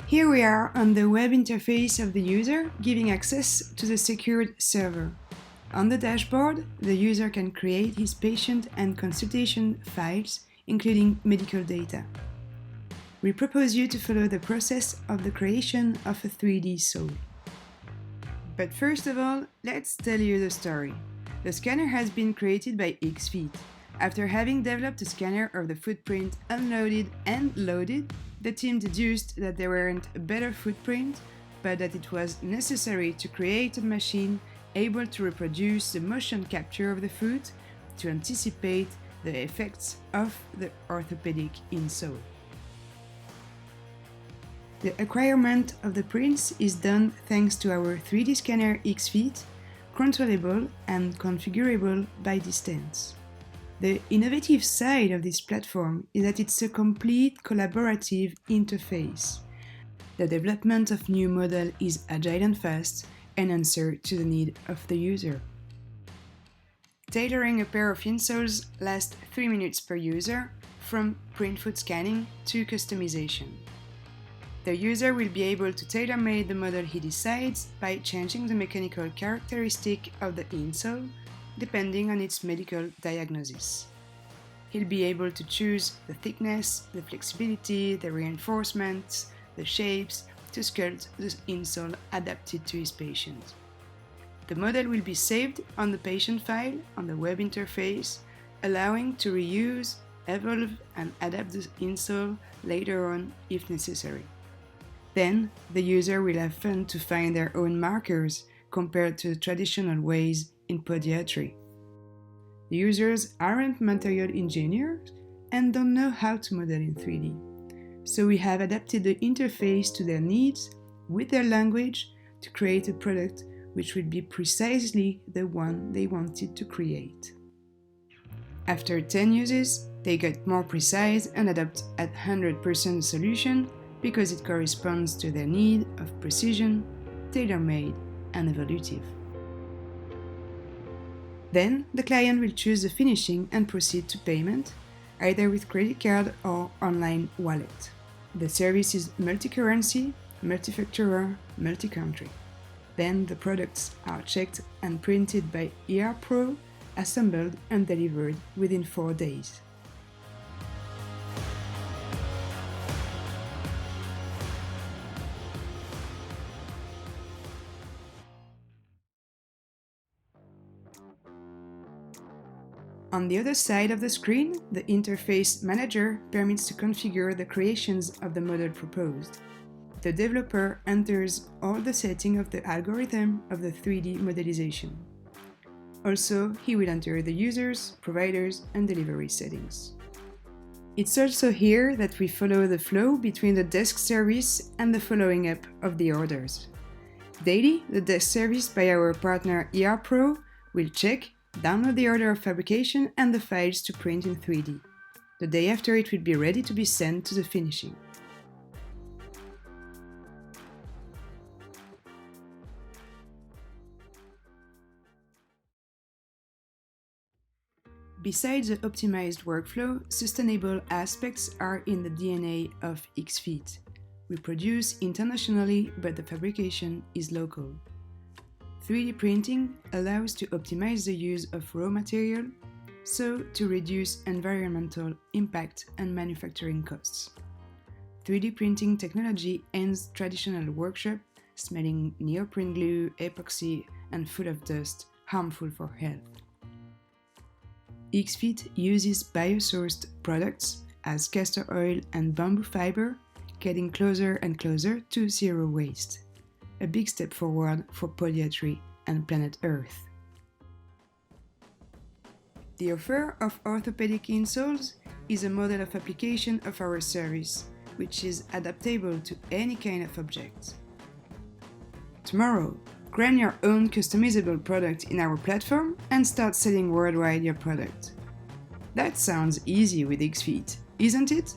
Here we are on the web interface of the user, giving access to the secured server. On the dashboard, the user can create his patient and consultation files, including medical data. We propose you to follow the process of the creation of a 3D sole. But first of all, let's tell you the story. The scanner has been created by XFeet. After having developed a scanner of the footprint unloaded and loaded, the team deduced that there weren't a better footprint, but that it was necessary to create a machine able to reproduce the motion capture of the foot to anticipate the effects of the orthopedic insole. The acquirement of the prints is done thanks to our 3D scanner XFeet, controllable and configurable by distance. The innovative side of this platform is that it's a complete collaborative interface. The development of new model is agile and fast and answer to the need of the user. Tailoring a pair of insoles lasts 3 minutes per user, from print foot scanning to customization. The user will be able to tailor-make the model he decides by changing the mechanical characteristic of the insole depending on its medical diagnosis. He'll be able to choose the thickness, the flexibility, the reinforcements, the shapes to sculpt the insole adapted to his patient. The model will be saved on the patient file on the web interface, allowing to reuse, evolve and adapt the insole later on if necessary. Then, the user will have fun to find their own markers compared to the traditional ways in podiatry. The users aren't material engineers and don't know how to model in 3D. So we have adapted the interface to their needs with their language to create a product which will be precisely the one they wanted to create. After 10 uses, they got more precise and adapt at 100% solution because it corresponds to their need of precision, tailor-made and evolutive. Then, the client will choose the finishing and proceed to payment, either with credit card or online wallet. The service is multi-currency, multi-facturer, multi-country. Then the products are checked and printed by ErPro, assembled and delivered within 4 days. On the other side of the screen, the interface manager permits to configure the creations of the model proposed. The developer enters all the settings of the algorithm of the 3D modelization. Also, he will enter the users, providers, and delivery settings. It's also here that we follow the flow between the desk service and the following up of the orders. Daily, the desk service by our partner ErPro will check, download the order of fabrication and the files to print in 3D. The day after, it will be ready to be sent to the finishing. Besides the optimized workflow, sustainable aspects are in the DNA of XFeet. We produce internationally, but the fabrication is local. 3D printing allows to optimize the use of raw material, so to reduce environmental impact and manufacturing costs. 3D printing technology ends traditional workshop smelling neoprene glue, epoxy, and full of dust, harmful for health. XFeet uses biosourced products as castor oil and bamboo fiber, getting closer and closer to zero waste. A big step forward for podiatry and planet Earth. The offer of orthopedic insoles is a model of application of our service, which is adaptable to any kind of object. Tomorrow, grant your own customizable product in our platform and start selling worldwide your product. That sounds easy with XFeet, isn't it?